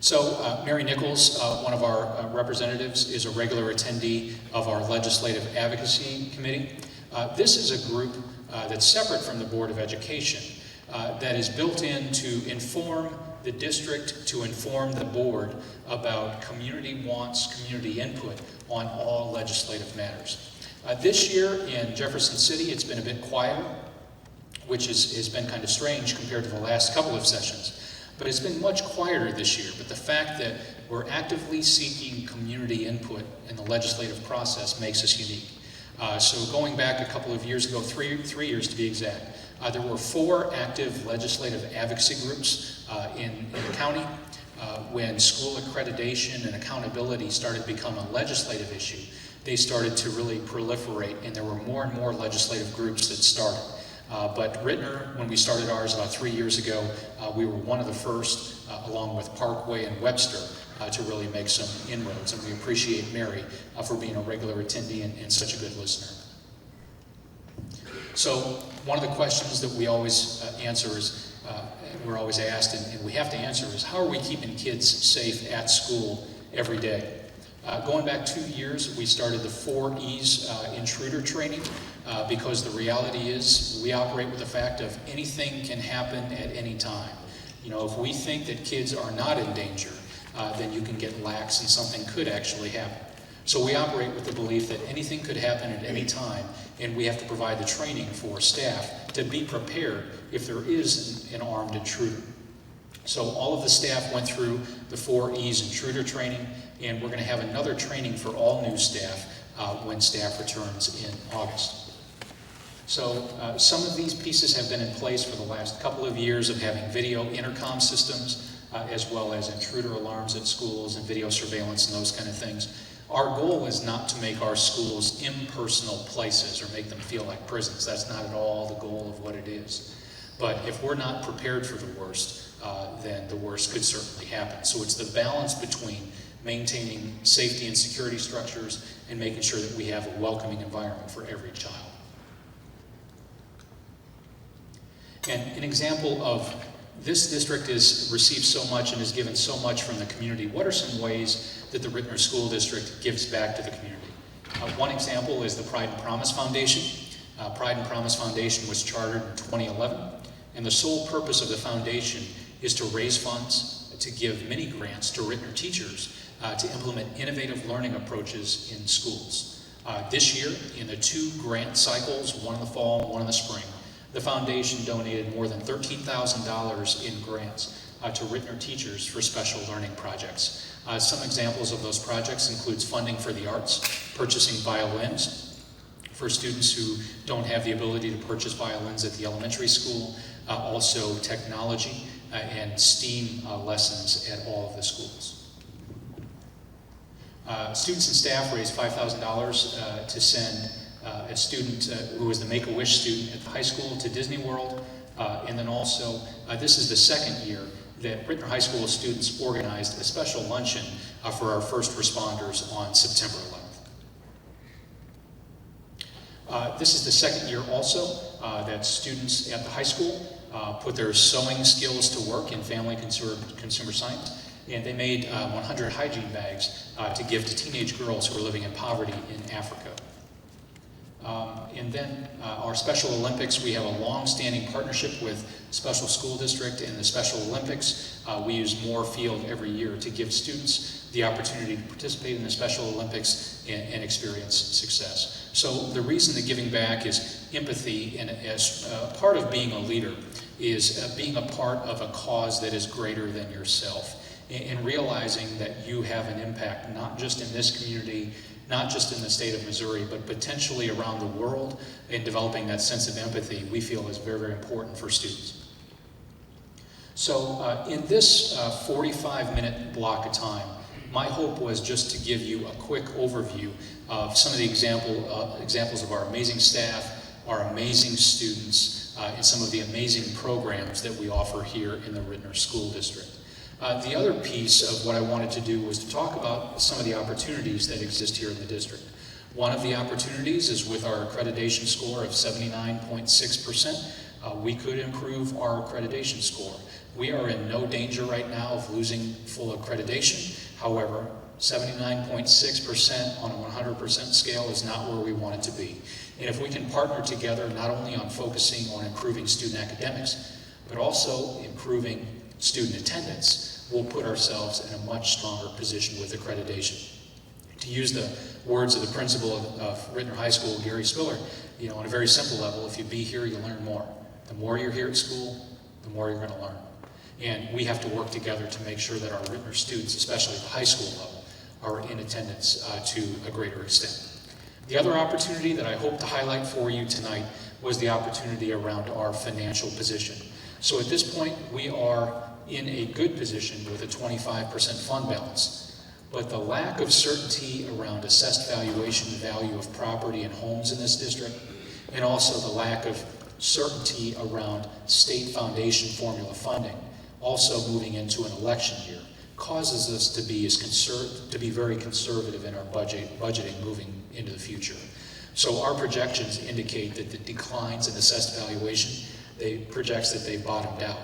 So Mary Nichols, one of our representatives, is a regular attendee of our Legislative Advocacy Committee. This is a group that's separate from the Board of Education that is built in to inform the district, to inform the board about community wants, community input on all legislative matters. This year in Jefferson City, it's been a bit quieter, which has been kind of strange compared to the last couple of sessions. But it's been much quieter this year. But the fact that we're actively seeking community input in the legislative process makes us unique. So going back a couple of years ago, three years to be exact, there were 4 active legislative advocacy groups in the county. When school accreditation and accountability started to become a legislative issue, they started to really proliferate, and there were more and more legislative groups that started. But Ritenour, when we started ours about 3 years ago, we were one of the first, along with Parkway and Webster, to really make some inroads. And we appreciate Mary for being a regular attendee and such a good listener. So one of the questions that we always answer is, we're always asked, and we have to answer, is how are we keeping kids safe at school every day? Going back 2 years, we started the 4 E's intruder training because the reality is we operate with the fact of anything can happen at any time. You know, if we think that kids are not in danger, then you can get lax and something could actually happen. So we operate with the belief that anything could happen at any time, and we have to provide the training for staff to be prepared if there is an armed intruder. So all of the staff went through the 4 E's intruder training, and we're going to have another training for all new staff when staff returns in August. So some of these pieces have been in place for the last couple of years of having video intercom systems, as well as intruder alarms at schools and video surveillance and those kind of things. Our goal is not to make our schools impersonal places or make them feel like prisons. That's not at all the goal of what it is. But if we're not prepared for the worst, then the worst could certainly happen. So it's the balance between maintaining safety and security structures and making sure that we have a welcoming environment for every child. And an example of this district has received so much and has given so much from the community. What are some ways that the Ritenour School District gives back to the community? One example is the Pride and Promise Foundation. Pride and Promise Foundation was chartered in 2011, and the sole purpose of the foundation is to raise funds to give mini grants to Ritenour teachers to implement innovative learning approaches in schools. This year, in the 2 grant cycles, one in the fall and one in the spring, the foundation donated more than $13,000 in grants to Ritenour teachers for special learning projects. Some examples of those projects includes funding for the arts, purchasing violins for students who don't have the ability to purchase violins at the elementary school, also technology and STEAM lessons at all of the schools. Students and staff raised $5,000 to send a student who was the Make-A-Wish student at the high school to Disney World. And then also, this is the 2nd year that Ritenour High School students organized a special luncheon for our first responders on September 11th. This is the 2nd year also that students at the high school put their sewing skills to work in family consumer science. And they made 100 hygiene bags to give to teenage girls who are living in poverty in Africa. And then our Special Olympics, we have a long-standing partnership with Special School District and the Special Olympics. We use Moore-Field every year to give students the opportunity to participate in the Special Olympics and experience success. So the reason that giving back is empathy, and as part of being a leader is being a part of a cause that is greater than yourself, and realizing that you have an impact not just in this community, not just in the state of Missouri, but potentially around the world, in developing that sense of empathy we feel is very, very important for students. So in this 45-minute block of time, my hope was just to give you a quick overview of some of the examples of our amazing staff, our amazing students, in some of the amazing programs that we offer here in the Ritenour School District. The other piece of what I wanted to do was to talk about some of the opportunities that exist here in the district. One of the opportunities is with our accreditation score of 79.6%. We could improve our accreditation score. We are in no danger right now of losing full accreditation. However, 79.6% on a 100% scale is not where we want it to be. And if we can partner together not only on focusing on improving student academics, but also improving student attendance, we'll put ourselves in a much stronger position with accreditation. To use the words of the principal of Ritenour High School, Gary Spiller, on a very simple level, if you be here, you learn more. The more you're here at school, the more you're going to learn. And we have to work together to make sure that our Ritenour students, especially at the high school level, are in attendance to a greater extent. The other opportunity that I hope to highlight for you tonight was the opportunity around our financial position. So at this point, we are in a good position with a 25% fund balance. But the lack of certainty around assessed valuation value of property and homes in this district, and also the lack of certainty around state foundation formula funding, also moving into an election year, causes us to be very conservative in our budgeting moving into the future. So our projections indicate that the declines in assessed valuation, projects that they've bottomed out,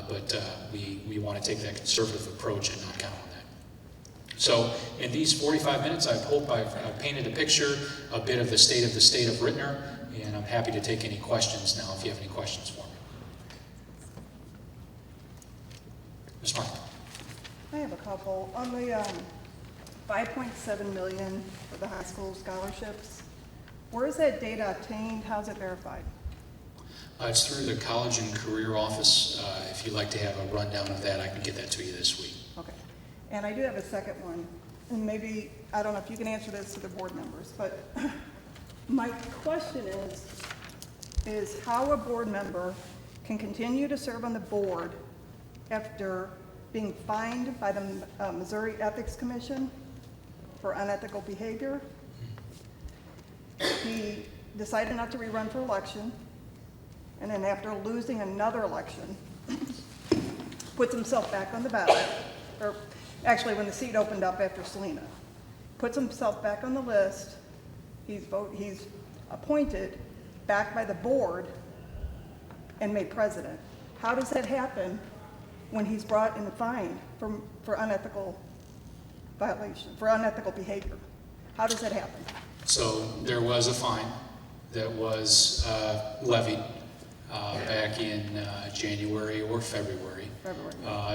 but we want to take that conservative approach and not count on that. So in these 45 minutes, I hope I've painted a picture, a bit of the state of Ritenour, and I'm happy to take any questions now if you have any questions for me. Ms. Martin. I have a couple. On the $5.7 million for the high school scholarships, where is that data obtained? How's it verified? It's through the College and Career Office. If you'd like to have a rundown of that, I can get that to you this week. Okay. And I do have a second one. And maybe, I don't know if you can answer this to the board members, but my question is how a board member can continue to serve on the board after being fined by the Missouri Ethics Commission for unethical behavior. He decided not to rerun for election, and then after losing another election, puts himself back on the ballot, or actually when the seat opened up after Selena, puts himself back on the list. He's appointed back by the board and made president. How does that happen when he's brought in the fine for unethical violation, for unethical behavior? How does that happen? So there was a fine that was levied back in January or February.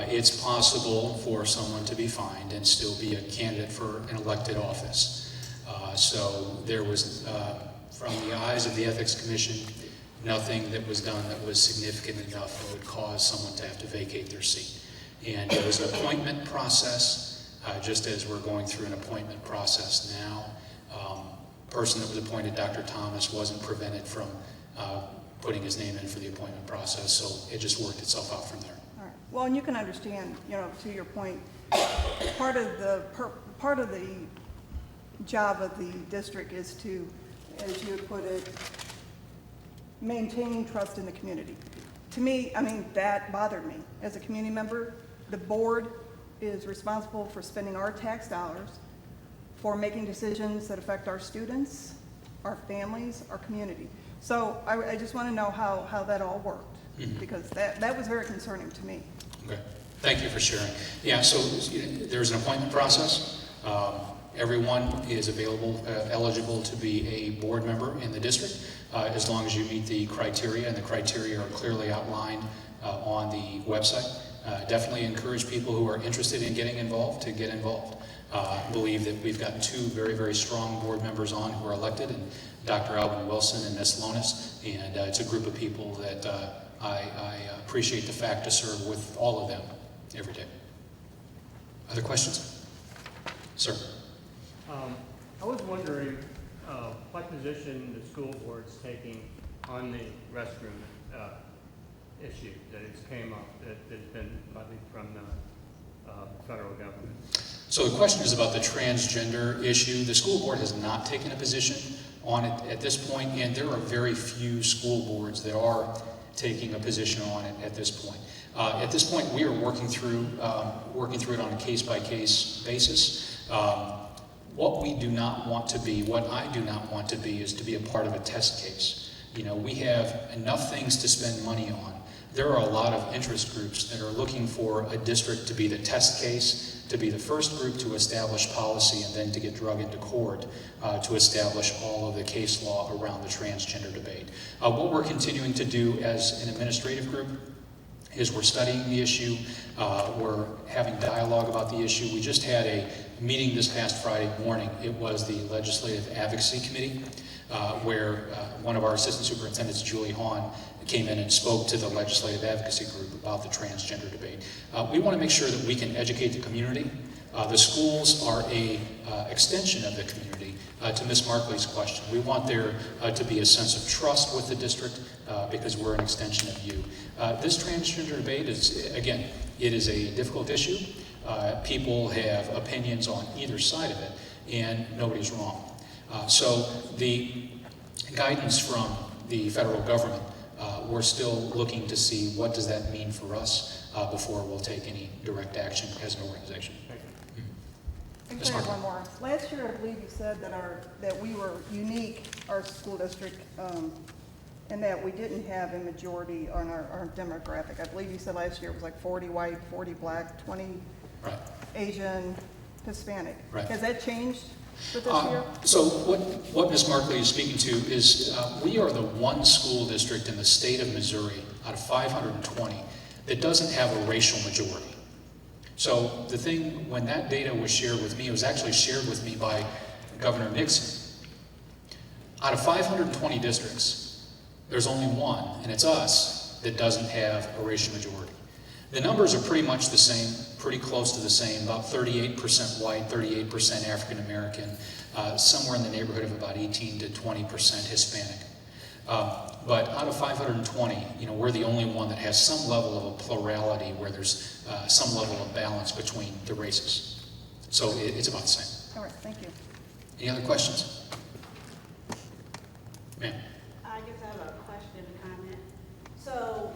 It's possible for someone to be fined and still be a candidate for an elected office. So there was, from the eyes of the Ethics Commission, nothing that was done that was significant enough that would cause someone to have to vacate their seat. And it was an appointment process, just as we're going through an appointment process now. Person that was appointed, Dr. Thomas, wasn't prevented from putting his name in for the appointment process, so it just worked itself out from there. All right. Well, and you can understand, to your point, part of the job of the district is to, as you put it, maintain trust in the community. To me, that bothered me. As a community member, the board is responsible for spending our tax dollars for making decisions that affect our students, our families, our community. So I just want to know how that all worked, because that was very concerning to me. Okay, thank you for sharing. Yeah, so there's an appointment process. Everyone is eligible to be a board member in the district as long as you meet the criteria, and the criteria are clearly outlined on the website. Definitely encourage people who are interested in getting involved to get involved. Believe that we've got two very, very strong board members on who are elected, and Dr. Alvin Wilson and Ms. Lonis, and it's a group of people that I appreciate the fact to serve with all of them every day. Other questions? Sir. I was wondering what position the school board's taking on the restroom issue that has came up, that has been levied from the federal government. So the question is about the transgender issue. The school board has not taken a position on it at this point, and there are very few school boards that are taking a position on it at this point. At this point, we are working through it on a case-by-case basis. What we do not want to be, what I do not want to be, is to be a part of a test case. You know, we have enough things to spend money on. There are a lot of interest groups that are looking for a district to be the test case, to be the first group to establish policy and then to get drug into court to establish all of the case law around the transgender debate. What we're continuing to do as an administrative group is we're studying the issue, we're having dialogue about the issue. We just had a meeting this past Friday morning. It was the Legislative Advocacy Committee, where one of our assistant superintendents, Julie Hahn, came in and spoke to the Legislative Advocacy Group about the transgender debate. We want to make sure that we can educate the community. The schools are a extension of the community. To Ms. Markley's question, we want there to be a sense of trust with the district because we're an extension of you. This transgender debate is, again, it is a difficult issue. People have opinions on either side of it, and nobody's wrong. So the guidance from the federal government, we're still looking to see what does that mean for us before we'll take any direct action as an organization. Actually, I have one more. Last year, I believe you said that we were unique, our school district, and that we didn't have a majority on our demographic. I believe you said last year it was like 40 white, 40 black, 20 Right. Asian, Hispanic. Right. Has that changed for this year? So what Ms. Markley is speaking to is we are the one school district in the state of Missouri out of 520 that doesn't have a racial majority. So the thing, when that data was shared with me, it was actually shared with me by Governor Nixon. Out of 520 districts, there's only one, and it's us, that doesn't have a racial majority. The numbers are pretty much the same, pretty close to the same, about 38% white, 38% African American, somewhere in the neighborhood of about 18 to 20% Hispanic. But out of 520, you know, we're the only one that has some level of a plurality where there's some level of balance between the races. So it's about the same. All right, thank you. Any other questions? Ma'am? I guess I have a question and comment. So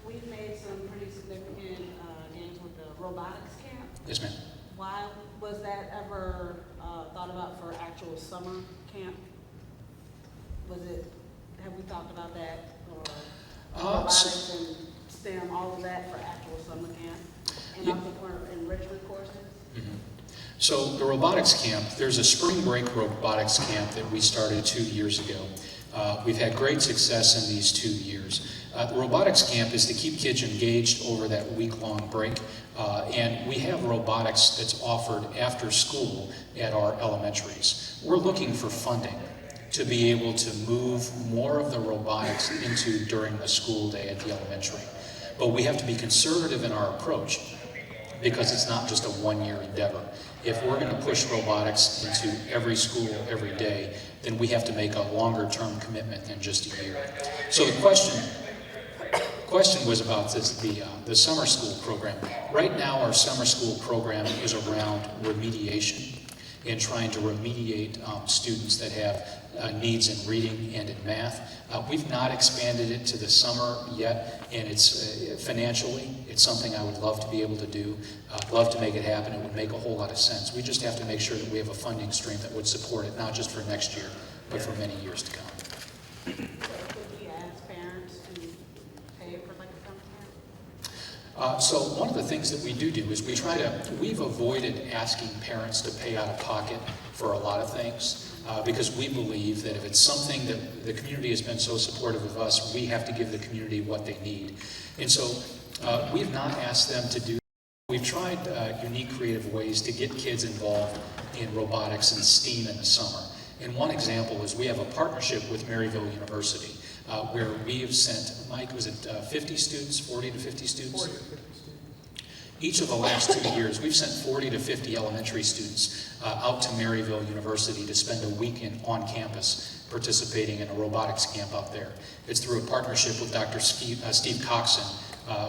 we've made some pretty significant gains with the robotics camp. Yes, ma'am. Why was that ever thought about for actual summer camp? Have we talked about that? Or robotics and STEM, all of that for actual summer camp? And also for enrichment courses? Mm-hmm. So the robotics camp, there's a spring break robotics camp that we started 2 years ago. We've had great success in these 2 years. The robotics camp is to keep kids engaged over that week-long break, and we have robotics that's offered after school at our elementaries. We're looking for funding to be able to move more of the robotics into during the school day at the elementary. But we have to be conservative in our approach because it's not just a one-year endeavor. If we're going to push robotics into every school, every day, then we have to make a longer-term commitment than just a year. So the question was about the summer school program. Right now, our summer school program is around remediation and trying to remediate students that have needs in reading and in math. We've not expanded it to the summer yet, and it's financially, it's something I would love to be able to do. I'd love to make it happen. It would make a whole lot of sense. We just have to make sure that we have a funding stream that would support it, not just for next year, but for many years to come. So could we ask parents to pay for like a summer camp? So one of the things that we do is we've avoided asking parents to pay out of pocket for a lot of things because we believe that if it's something that the community has been so supportive of us, we have to give the community what they need. And so we've not asked them to do. We've tried unique creative ways to get kids involved in robotics and STEAM in the summer. And one example is we have a partnership with Maryville University where we have sent, Mike, was it 50 students, 40 to 50 students? 40 to 50 students. Each of the last 2 years, we've sent 40 to 50 elementary students out to Maryville University to spend a weekend on campus participating in a robotics camp out there. It's through a partnership with Dr. Steve Coxon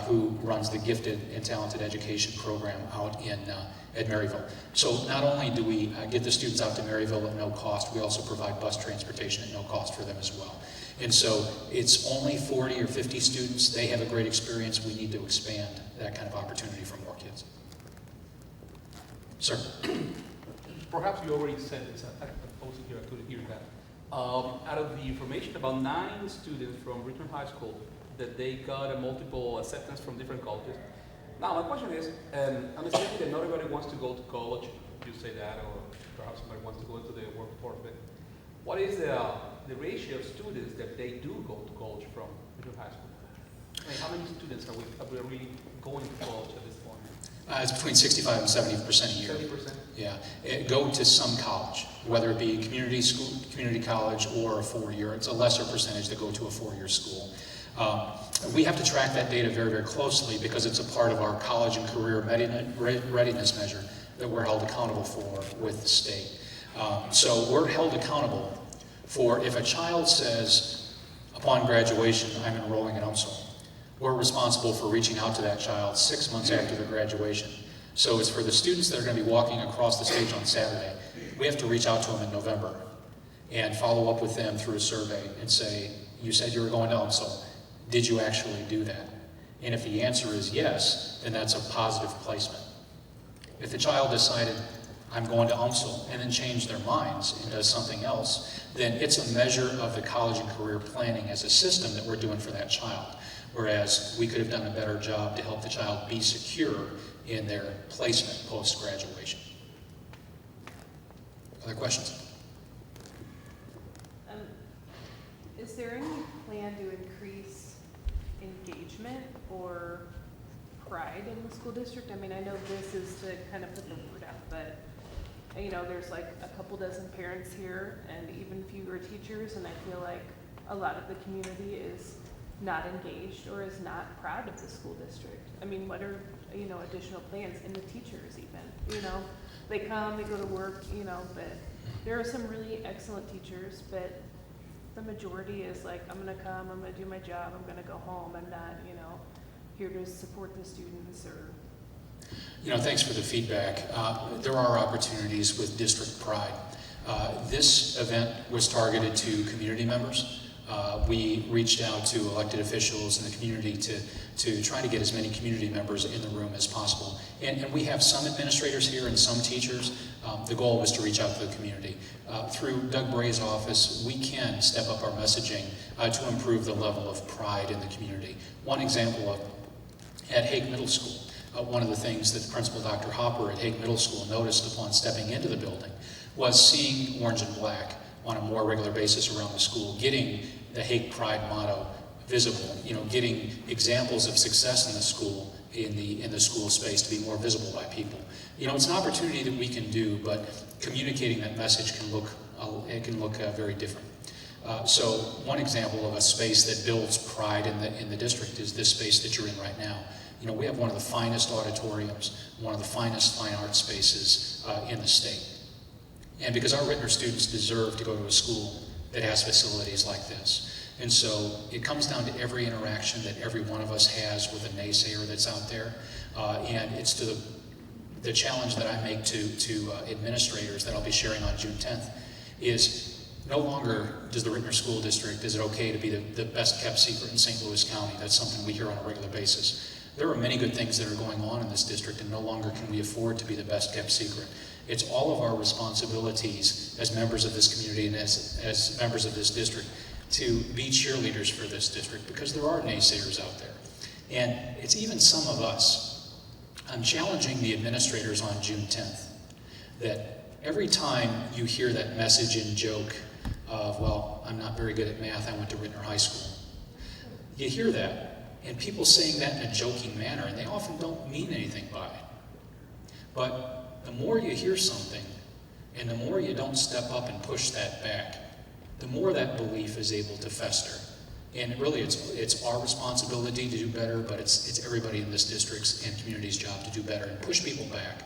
who runs the Gifted and Talented Education program out at Maryville. So not only do we get the students out to Maryville at no cost, we also provide bus transportation at no cost for them as well. And so it's only 40 or 50 students. They have a great experience. We need to expand that kind of opportunity for more kids. Sir? Perhaps you already said this. I wasn't here. I couldn't hear that. Out of the information, about 9 students from Ritenour High School that they got a multiple acceptance from different colleges. Now, my question is, understanding that not everybody wants to go to college, you say that, or perhaps somebody wants to go into the workforce, but what is the ratio of students that they do go to college from Ritenour High School? I mean, how many students are we really going to college at this point? It's between 65 and 70% a year. 70%? Yeah. Go to some college, whether it be community school, community college, or a 4-year. It's a lesser percentage that go to a 4-year school. We have to track that data very, very closely because it's a part of our college and career readiness measure that we're held accountable for with the state. So we're held accountable for if a child says, upon graduation, I'm enrolling at UMSL, we're responsible for reaching out to that child 6 months after their graduation. So it's for the students that are going to be walking across the stage on Saturday. We have to reach out to them in November and follow up with them through a survey and say, you said you were going to UMSL. Did you actually do that? And if the answer is yes, then that's a positive placement. If the child decided, I'm going to UMSL, and then changed their minds and does something else, then it's a measure of the college and career planning as a system that we're doing for that child. Whereas we could have done a better job to help the child be secure in their placement post-graduation. Other questions? Is there any plan to increase engagement or pride in the school district? I mean, I know this is to kind of put the word out, but you know, there's like a couple dozen parents here and even fewer teachers, and I feel like a lot of the community is not engaged or is not proud of the school district. I mean, what are, you know, additional plans, and the teachers even, you know, they come, they go to work, you know, but there are some really excellent teachers, but the majority is like, I'm gonna come, I'm gonna do my job, I'm gonna go home, I'm not, you know, here to support the students or. You know, thanks for the feedback. There are opportunities with district pride. This event was targeted to community members. We reached out to elected officials in the community to try to get as many community members in the room as possible. And we have some administrators here and some teachers. The goal was to reach out to the community. Through Doug Bray's office, we can step up our messaging to improve the level of pride in the community. One example at Hague Middle School, one of the things that Principal Dr. Hopper at Hague Middle School noticed upon stepping into the building was seeing orange and black on a more regular basis around the school, getting the Hague Pride motto visible, you know, getting examples of success in the school, in the school space to be more visible by people. You know, it's an opportunity that we can do, but communicating that message can look very different. So one example of a space that builds pride in the district is this space that you're in right now. You know, we have one of the finest auditoriums, one of the finest fine art spaces in the state. And because our Ritenour students deserve to go to a school that has facilities like this. And so it comes down to every interaction that every one of us has with a naysayer that's out there. And it's to the challenge that I make to administrators that I'll be sharing on June 10th is no longer does the Ritenour School District, is it okay to be the best kept secret in St. Louis County? That's something we hear on a regular basis. There are many good things that are going on in this district, and no longer can we afford to be the best kept secret. It's all of our responsibilities as members of this community and as members of this district to be cheerleaders for this district, because there are naysayers out there. And it's even some of us. I'm challenging the administrators on June 10th that every time you hear that message and joke of, well, I'm not very good at math, I went to Ritenour High School. You hear that, and people saying that in a joking manner, and they often don't mean anything by it. But the more you hear something, and the more you don't step up and push that back, the more that belief is able to fester. And really, it's our responsibility to do better, but it's everybody in this district's and community's job to do better and push people back.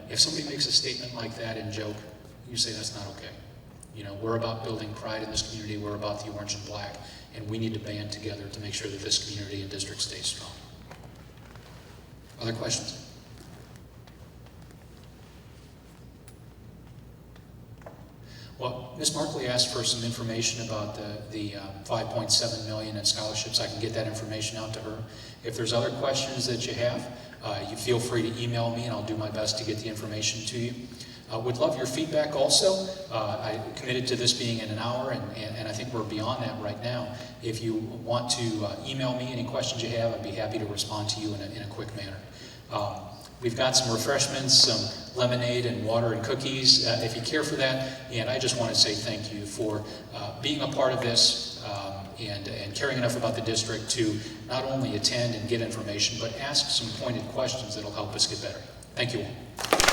If somebody makes a statement like that in joke, you say that's not okay. You know, we're about building pride in this community, we're about the orange and black, and we need to band together to make sure that this community and district stays strong. Other questions? Well, Ms. Markley asked for some information about the 5.7 million in scholarships. I can get that information out to her. If there's other questions that you have, you feel free to email me and I'll do my best to get the information to you. Would love your feedback also. I committed to this being in an hour and I think we're beyond that right now. If you want to email me any questions you have, I'd be happy to respond to you in a quick manner. We've got some refreshments, some lemonade and water and cookies, if you care for that. And I just want to say thank you for being a part of this and caring enough about the district to not only attend and get information, but ask some pointed questions that'll help us get better. Thank you all.